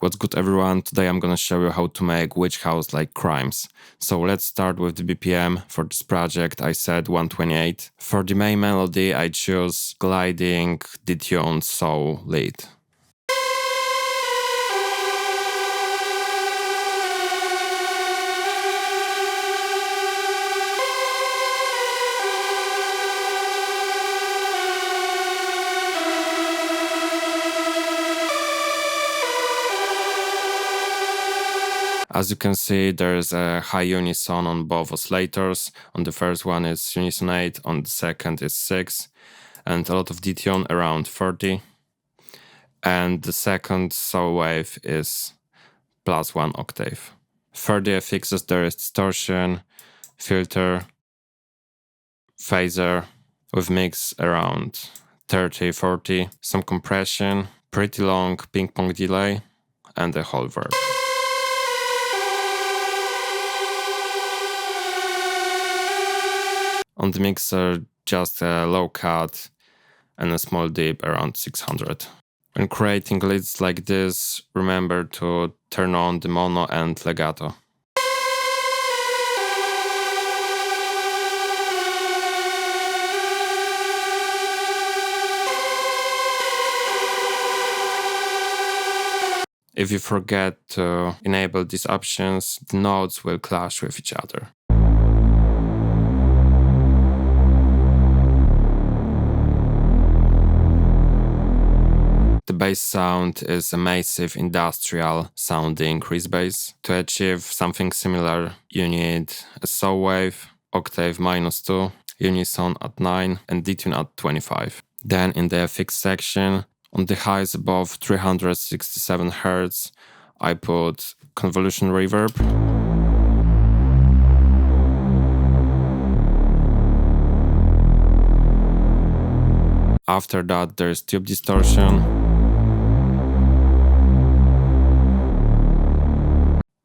What's good, everyone? Today I'm gonna show you how to make witch house like Crim3s. So let's start with the BPM. For this project I set 128. For the main melody I choose gliding detuned soul lead. As you can see, there's a high unison on both oscillators. On the first one it's unison 8, on the second is 6, and a lot of detune around 30. And the second soul wave is plus 1 octave. For the effects there is distortion, filter, phaser, with mix around 30-40, some compression, pretty long ping pong delay, and a whole verb. On the mixer, just a low cut and a small dip around 600. When creating leads like this, remember to turn on the mono and legato. If you forget to enable these options, the notes will clash with each other. The bass sound is a massive industrial sounding Crim3s bass. To achieve something similar, you need a soul wave, octave -2, unison at 9, and detune at 25. Then in the FX section, on the highs above 367 Hz, I put convolution reverb. After that, there's tube distortion,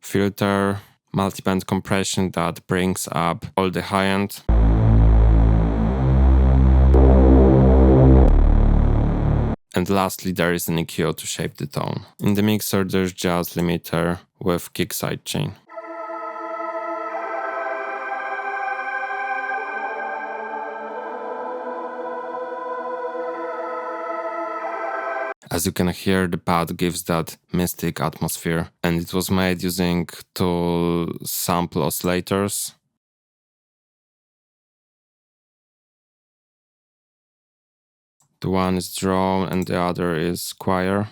filter, multiband compression that brings up all the high end, and lastly there is an EQ to shape the tone. In the mixer there's just limiter with kick sidechain. As you can hear, the pad gives that mystic atmosphere, and it was made using two sample oscillators. The one is drone and the other is choir.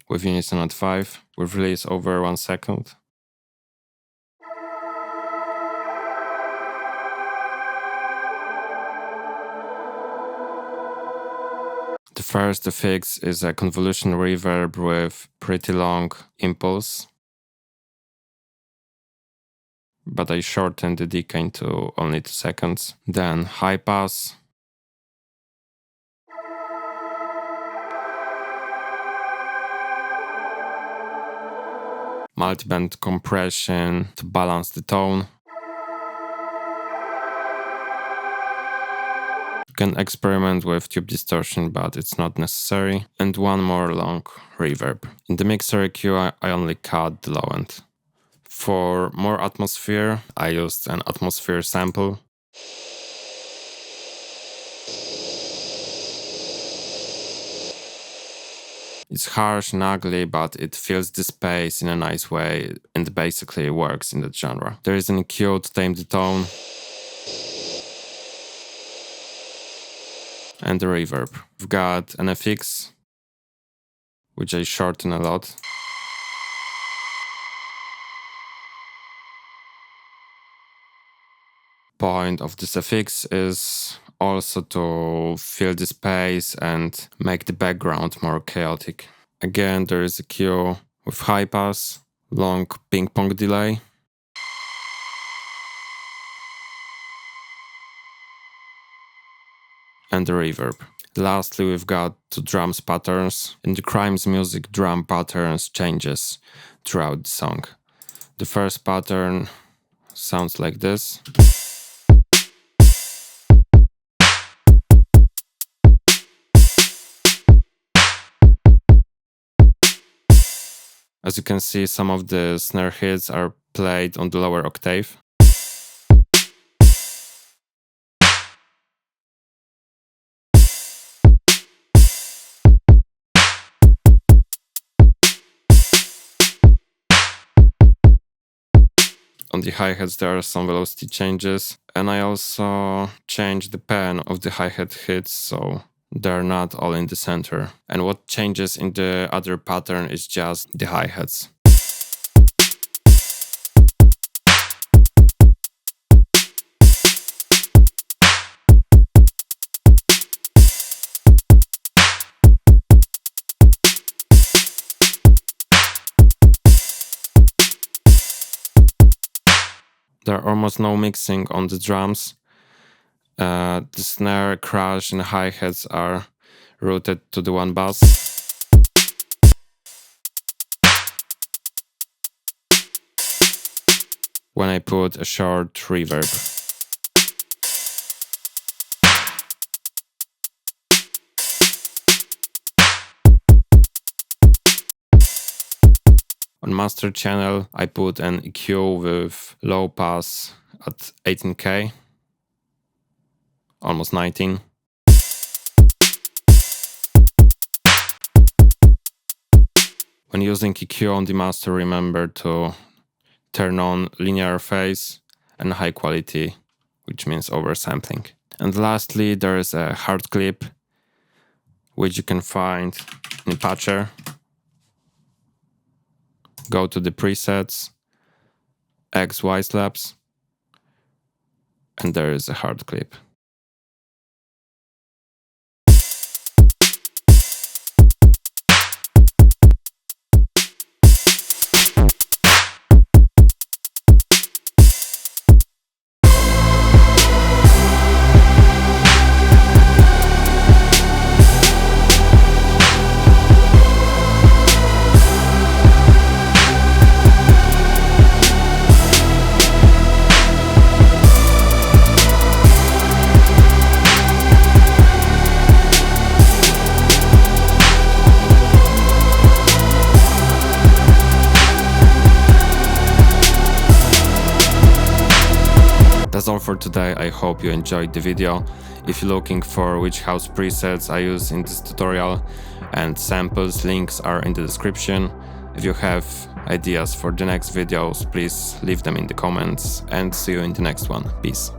With unison at 5, with release over 1 second. The first effect is a convolution reverb with pretty long impulse, but I shortened the decay to only 2 seconds. Then high pass, multiband compression to balance the tone. You can experiment with tube distortion, but it's not necessary. And one more long reverb. In the mixer EQ, I only cut the low end. For more atmosphere, I used an atmosphere sample. It's harsh and ugly, but it fills the space in a nice way and basically works in that genre. There is an EQ to tame the tone, and the reverb. We've got an FX, which I shorten a lot. Point of this FX is also to fill the space and make the background more chaotic. Again, there is a cue with high pass, long ping pong delay, and the reverb. Lastly, we've got two drums patterns. In the Crim3s music, drum patterns changes throughout the song. The first pattern sounds like this. As you can see, some of the snare hits are played on the lower octave. On the hi-hats there are some velocity changes, and I also changed the pan of the hi-hat hits so they're not all in the center. And what changes in the other pattern is just the hi-hats. There are almost no mixing on the drums. The snare, crash, and hi-hats are routed to the one bass. When I put a short reverb. On master channel, I put an EQ with low pass at 18K, almost 19. When using EQ on the master, remember to turn on linear phase and high quality, which means oversampling. And lastly, there is a hard clip, which you can find in Patcher. Go to the presets, XY slaps, and there is a hard clip. That's all for today. I hope you enjoyed the video. If you're looking for which house presets I use in this tutorial and samples, links are in the description. If you have ideas for the next videos, please leave them in the comments, and see you in the next one. Peace.